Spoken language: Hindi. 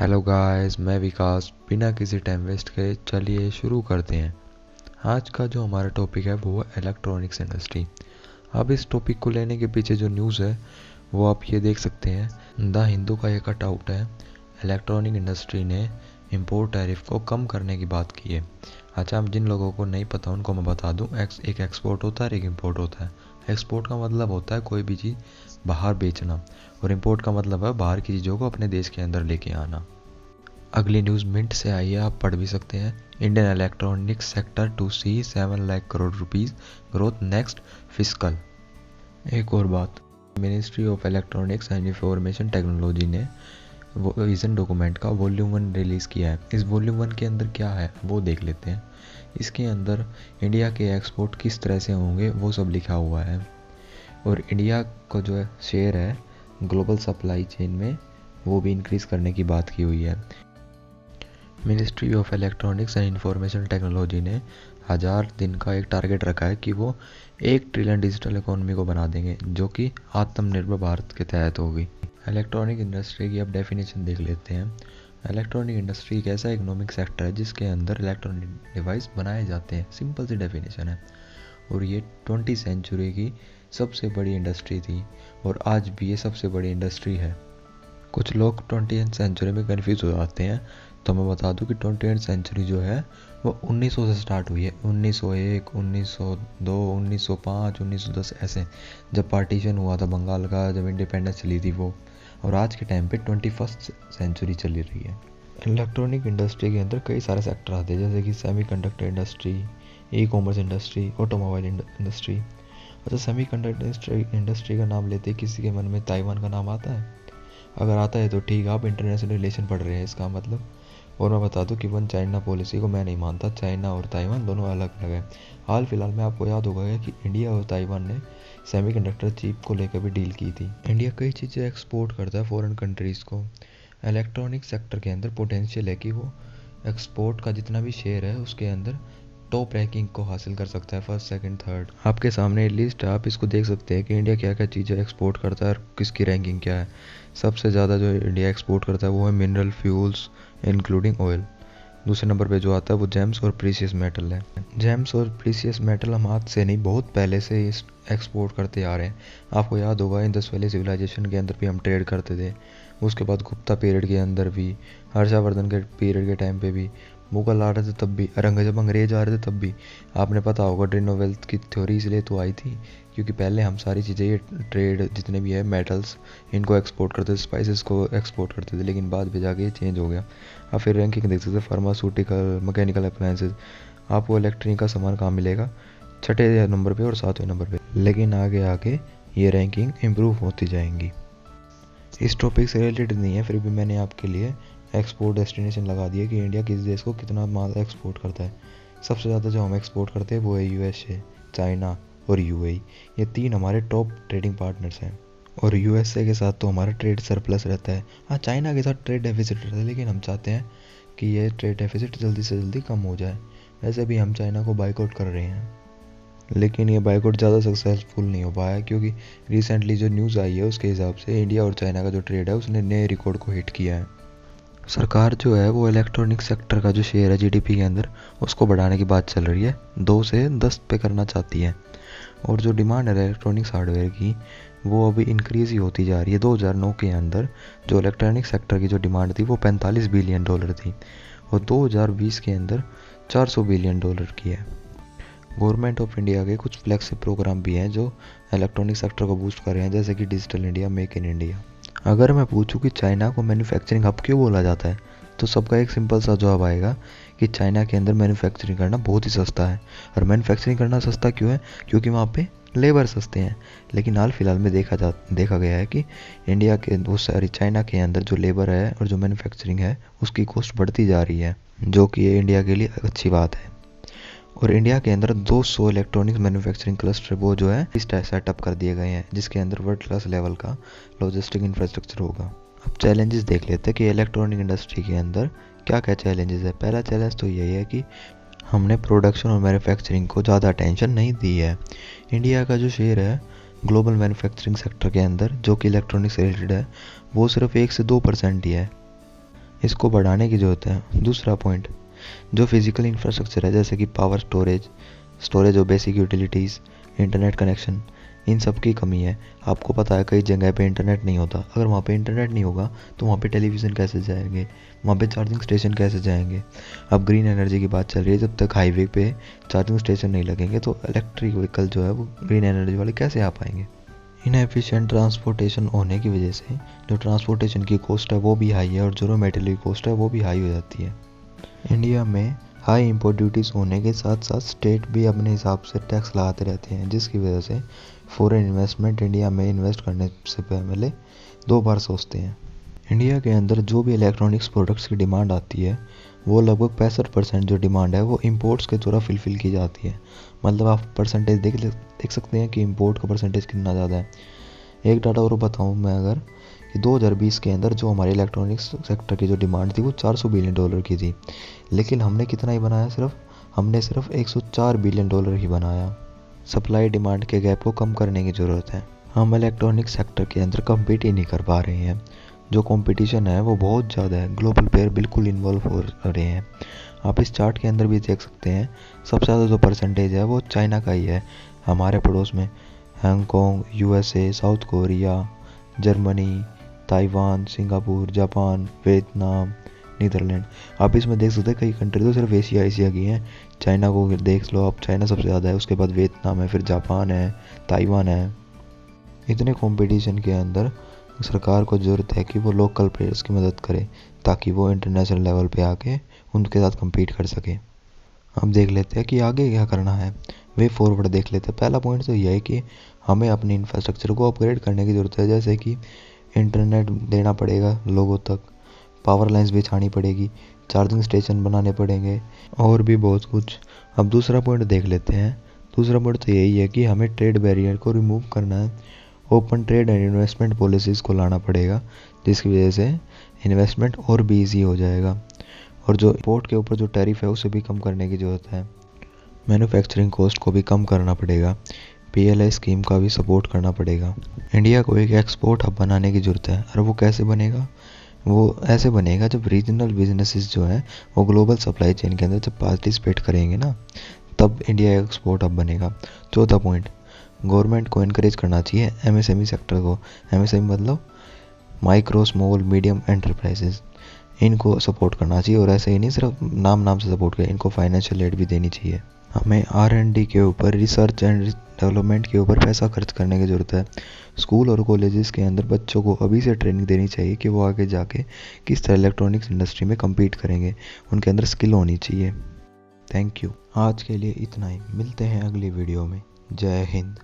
हेलो गाइस, मैं विकास। बिना किसी टाइम वेस्ट के चलिए शुरू करते हैं। आज का जो हमारा टॉपिक है वो है इलेक्ट्रॉनिक्स इंडस्ट्री। अब इस टॉपिक को लेने के पीछे जो न्यूज़ है वो आप ये देख सकते हैं। द हिंदू का ये कट आउट है। इलेक्ट्रॉनिक इंडस्ट्री ने इंपोर्ट टैरिफ को कम करने की बात की है। अच्छा, अब जिन लोगों को नहीं पता उनको मैं बता दूं, एक एक्सपोर्ट होता है, एक इंपोर्ट होता है। एक्सपोर्ट का मतलब होता है कोई भी चीज़ बाहर बेचना, और इंपोर्ट का मतलब है बाहर की चीज़ों को अपने देश के अंदर लेके आना। अगली न्यूज़ मिंट से आई है, आप पढ़ भी सकते हैं। Indian electronics sector to see 7 lakh crore rupees growth next fiscal. एक और बात, ministry of electronics and information technology ने वो विजन डॉक्यूमेंट का वॉल्यूम 1 रिलीज़ किया है। इस वॉल्यूम 1 के अंदर क्या है वो देख लेते हैं। इसके अंदर इंडिया के एक्सपोर्ट किस तरह से होंगे वो सब लिखा हुआ है, और इंडिया का जो है शेयर है ग्लोबल सप्लाई चेन में वो भी इंक्रीज़ करने की बात की हुई है। Ministry of electronics and information technology ने 1000 दिन का एक टारगेट रखा है कि वो 1 ट्रिलियन डिजिटल इकोनॉमी को बना देंगे, जो कि आत्मनिर्भर भारत के तहत होगी। इलेक्ट्रॉनिक इंडस्ट्री की अब डेफिनेशन देख लेते हैं। इलेक्ट्रॉनिक इंडस्ट्री एक ऐसा इकोनॉमिक सेक्टर है जिसके अंदर इलेक्ट्रॉनिक डिवाइस बनाए जाते हैं। सिंपल सी डेफिनेशन है, और ये 20वीं सेंचुरी की सबसे बड़ी इंडस्ट्री थी, और आज भी ये सबसे बड़ी इंडस्ट्री है। कुछ लोग 20वीं सेंचुरी में कन्फ्यूज़ हो जाते हैं, तो मैं बता दूं कि 20वीं सेंचुरी जो है वो 1900 से स्टार्ट हुई है। 1901, 1902, 1905, 1910 ऐसे, जब पार्टीशन हुआ था बंगाल का, जब इंडिपेंडेंस चली थी वो, और आज के टाइम पे 21st सेंचुरी चली रही है। इलेक्ट्रॉनिक इंडस्ट्री के अंदर कई सारे सेक्टर आते हैं, जैसे कि semiconductor industry, e commerce industry, automobile industry. अच्छा, सेमीकंडक्टर इंडस्ट्री का नाम लेते ही किसी के मन में ताइवान का नाम आता है? अगर आता है तो ठीक, आप इंटरनेशनल रिलेशन पढ़ रहे हैं इसका मतलब। और मैं बता दूं कि वन चाइना पॉलिसी को मैं नहीं मानता। चाइना और ताइवान दोनों अलग अलग है। हाल फिलहाल में आपको याद होगा कि इंडिया और ताइवान ने सेमीकंडक्टर चिप को लेकर भी डील की थी। इंडिया कई चीज़ें एक्सपोर्ट करता है फॉरेन कंट्रीज़ को। इलेक्ट्रॉनिक सेक्टर के अंदर पोटेंशियल है कि वो एक्सपोर्ट का जितना भी शेयर है उसके अंदर टॉप रैंकिंग को हासिल कर सकता है, फर्स्ट सेकंड थर्ड। आपके सामने लिस्ट है, आप इसको देख सकते हैं कि इंडिया क्या क्या चीज़ें एक्सपोर्ट करता है और किसकी रैंकिंग क्या है। सबसे ज़्यादा जो इंडिया एक्सपोर्ट करता है वो है मिनरल फ्यूल्स इंक्लूडिंग ऑयल। दूसरे नंबर पे जो आता है वो जेम्स और प्रीशियस मेटल है। जेम्स और प्रीशियस मेटल हम आज से नहीं, बहुत पहले से इस एक्सपोर्ट करते आ रहे हैं। आपको याद होगा इंडस वैली सिविलाइजेशन के अंदर भी हम ट्रेड करते थे। उसके बाद गुप्ता पीरियड के अंदर भी, हर्षवर्धन के पीरियड के टाइम पे भी, मुगल आ रहे थे तब भी, जब अंग्रेज आ रहे थे तब भी। आपने पता होगा ड्रेनो वेल्थ की थ्योरी इसलिए तो आई थी क्योंकि पहले हम सारी चीज़ें, ये ट्रेड जितने भी है मेटल्स, इनको एक्सपोर्ट करते थे, स्पाइसेस को एक्सपोर्ट करते थे, लेकिन बाद में जाके ये चेंज हो गया। अब फिर रैंकिंग देख सकते हैं, फार्मास्यूटिकल, मैकेनिकल अप्लायंसेज। आपको इलेक्ट्रॉनिक का सामान कहाँ मिलेगा? 6ठे नंबर पे और 7वें नंबर पे, लेकिन आगे आगे ये रैंकिंग इम्प्रूव होती जाएंगी। इस टॉपिक से रिलेटेड नहीं है, फिर भी मैंने आपके लिए एक्सपोर्ट डेस्टिनेशन लगा दिया कि इंडिया किस देश को कितना माल एक्सपोर्ट करता है। सबसे ज़्यादा जो हम एक्सपोर्ट करते हैं वो है यूएसए, चाइना और यूएई। ये 3 हमारे टॉप ट्रेडिंग पार्टनर्स हैं, और यूएसए के साथ तो हमारा ट्रेड सरप्लस रहता है। हाँ, चाइना के साथ ट्रेड डेफिसिट रहता है, लेकिन हम चाहते हैं कि ये ट्रेड डेफिसिट जल्दी से जल्दी कम हो जाए। वैसे भी हम चाइना को बाइकआउट कर रहे हैं, लेकिन ये बाइकआउट ज़्यादा सक्सेसफुल नहीं हो पाया, क्योंकि रिसेंटली जो न्यूज़ आई है उसके हिसाब से इंडिया और चाइना का जो ट्रेड है उसने नए रिकॉर्ड को हिट किया है। सरकार जो है वो इलेक्ट्रॉनिक सेक्टर का जो शेयर है जीडीपी के अंदर उसको बढ़ाने की बात चल रही है, 2 से 10 पे करना चाहती है। और जो डिमांड है इलेक्ट्रॉनिक्स हार्डवेयर की वो अभी इंक्रीज़ ही होती जा रही है। 2009 के अंदर जो इलेक्ट्रॉनिक सेक्टर की जो डिमांड थी वो $45 बिलियन थी, और 2020 के अंदर $400 बिलियन की है। गवर्नमेंट ऑफ इंडिया के कुछ फ्लैगशिप प्रोग्राम भी हैं जो इलेक्ट्रॉनिक सेक्टर को बूस्ट कर रहे हैं, जैसे कि digital India, make in India. अगर मैं पूछूं कि चाइना को मैन्युफैक्चरिंग हब क्यों बोला जाता है, तो सबका एक सिंपल सा जवाब आएगा कि चाइना के अंदर मैन्युफैक्चरिंग करना बहुत ही सस्ता है। और मैन्युफैक्चरिंग करना सस्ता क्यों है? क्योंकि वहाँ पे लेबर सस्ते हैं। लेकिन हाल फिलहाल में देखा गया है कि इंडिया के चाइना के अंदर जो लेबर है और जो मैन्युफैक्चरिंग है उसकी कॉस्ट बढ़ती जा रही है, जो कि ये इंडिया के लिए अच्छी बात है। और इंडिया के अंदर 200 इलेक्ट्रॉनिक्स मैन्युफैक्चरिंग क्लस्टर वो जो है इस सेटअप कर दिए गए हैं, जिसके अंदर वर्ल्ड क्लास लेवल का लॉजिस्टिक इंफ्रास्ट्रक्चर होगा। अब चैलेंजेस देख लेते हैं कि इलेक्ट्रॉनिक इंडस्ट्री के अंदर क्या क्या चैलेंजेस है। पहला चैलेंज तो यही है कि हमने प्रोडक्शन और मैन्युफैक्चरिंग को ज़्यादा अटेंशन नहीं दी है। इंडिया का जो शेयर है ग्लोबल मैन्युफैक्चरिंग सेक्टर के अंदर जो कि इलेक्ट्रॉनिक्स से रिलेटेड है वो सिर्फ 1 से 2% ही है। इसको बढ़ाने की ज़रूरत है। दूसरा पॉइंट, जो फिज़िकल इंफ्रास्ट्रक्चर है जैसे कि पावर स्टोरेज और बेसिक यूटिलिटीज़, इंटरनेट कनेक्शन, इन सब की कमी है। आपको पता है कई जगह पे इंटरनेट नहीं होता। अगर वहाँ पे इंटरनेट नहीं होगा तो वहाँ पे टेलीविज़न कैसे जाएंगे, वहाँ पे चार्जिंग स्टेशन कैसे जाएंगे। अब ग्रीन एनर्जी की बात चल रही है, जब तक हाईवे पे चार्जिंग स्टेशन नहीं लगेंगे तो इलेक्ट्रिक व्हीकल जो है वो ग्रीन एनर्जी वाले कैसे आ पाएंगे। इनएफिशिएंट ट्रांसपोर्टेशन होने की वजह से जो ट्रांसपोर्टेशन की कॉस्ट है वो भी हाई है और जो रॉ मटेरियल की कॉस्ट है वो भी हाई हो जाती है। इंडिया में हाई इंपोर्ट ड्यूटीज़ होने के साथ साथ स्टेट भी अपने हिसाब से टैक्स लगाते रहते हैं, जिसकी वजह से फॉरेन इन्वेस्टमेंट इंडिया में इन्वेस्ट करने से पहले 2 बार सोचते हैं। इंडिया के अंदर जो भी इलेक्ट्रॉनिक्स प्रोडक्ट्स की डिमांड आती है वो लगभग 65% जो डिमांड है वो इंपोर्ट्स के द्वारा फिलफिल की जाती है। मतलब आप परसेंटेज देख सकते हैं कि इंपोर्ट का परसेंटेज कितना ज़्यादा है। एक डाटा और बताऊँ मैं अगर, कि 2020 के अंदर जो हमारे इलेक्ट्रॉनिक्स सेक्टर की जो डिमांड थी वो $400 बिलियन की थी, लेकिन हमने कितना ही बनाया, हमने सिर्फ $104 बिलियन ही बनाया। सप्लाई डिमांड के गैप को कम करने की ज़रूरत है। हम इलेक्ट्रॉनिक्स सेक्टर के अंदर कम्पीट ही नहीं कर पा रहे हैं। जो कंपटीशन है वो बहुत ज़्यादा है, ग्लोबल प्लेयर बिल्कुल इन्वॉल्व हो रहे हैं। आप इस चार्ट के अंदर भी देख सकते हैं, सबसे ज़्यादा जो परसेंटेज है वो चाइना का ही है। हमारे पड़ोस में Hong Kong, USA, South Korea, Germany, Taiwan, Singapore, Japan, Vietnam, Netherland. आप इसमें देख सकते हैं कई कंट्री तो सिर्फ एशिया की हैं। चाइना को देख लो आप, चाइना सबसे ज़्यादा है, उसके बाद वियतनाम है, फिर जापान है, ताइवान है। इतने कंपटीशन के अंदर सरकार को ज़रूरत है कि वो लोकल प्लेयर्स की मदद करे ताकि वो इंटरनेशनल लेवल पे आके उनके साथ compete कर सके। अब देख लेते हैं कि आगे क्या करना है, वे फॉरवर्ड देख लेते हैं। पहला पॉइंट तो यह है कि हमें अपनी इंफ्रास्ट्रक्चर को अपग्रेड करने की ज़रूरत है, जैसे कि इंटरनेट देना पड़ेगा लोगों तक, पावर लाइन्स बिछानी पड़ेगी, चार्जिंग स्टेशन बनाने पड़ेंगे और भी बहुत कुछ। अब दूसरा पॉइंट देख लेते हैं। दूसरा पॉइंट तो यही है कि हमें ट्रेड बैरियर को रिमूव करना है, open trade and investment policies को लाना पड़ेगा, जिसकी वजह से इन्वेस्टमेंट और भी ईजी हो जाएगा। और जो इंपोर्ट के ऊपर जो टैरिफ है उसे भी कम करने की ज़रूरत है। मैन्युफैक्चरिंग कॉस्ट को भी कम करना पड़ेगा। PLI स्कीम का भी सपोर्ट करना पड़ेगा। इंडिया को एक एक्सपोर्ट हब बनाने की ज़रूरत है। और वो कैसे बनेगा? वो ऐसे बनेगा जब रीजनल बिजनेसेस जो हैं वो ग्लोबल सप्लाई चेन के अंदर जब पार्टिसिपेट करेंगे ना, तब इंडिया एक्सपोर्ट हब बनेगा। चौथा पॉइंट, गवर्नमेंट को इनकरेज करना चाहिए MSME सेक्टर को। MSME मतलब माइक्रो स्मॉल मीडियम एंटरप्राइजेज, इनको सपोर्ट करना चाहिए। और ऐसे ही नहीं सिर्फ नाम से सपोर्ट करें, इनको फाइनेंशियल एड भी देनी चाहिए। हमें R&D के ऊपर, रिसर्च एंड डेवलपमेंट के ऊपर पैसा खर्च करने की ज़रूरत है। स्कूल और कॉलेजेस के अंदर बच्चों को अभी से ट्रेनिंग देनी चाहिए कि वो आगे जाके किस तरह इलेक्ट्रॉनिक्स इंडस्ट्री में कम्पीट करेंगे, उनके अंदर स्किल होनी चाहिए। Thank you. आज के लिए इतना ही, मिलते हैं अगली वीडियो में। जय हिंद।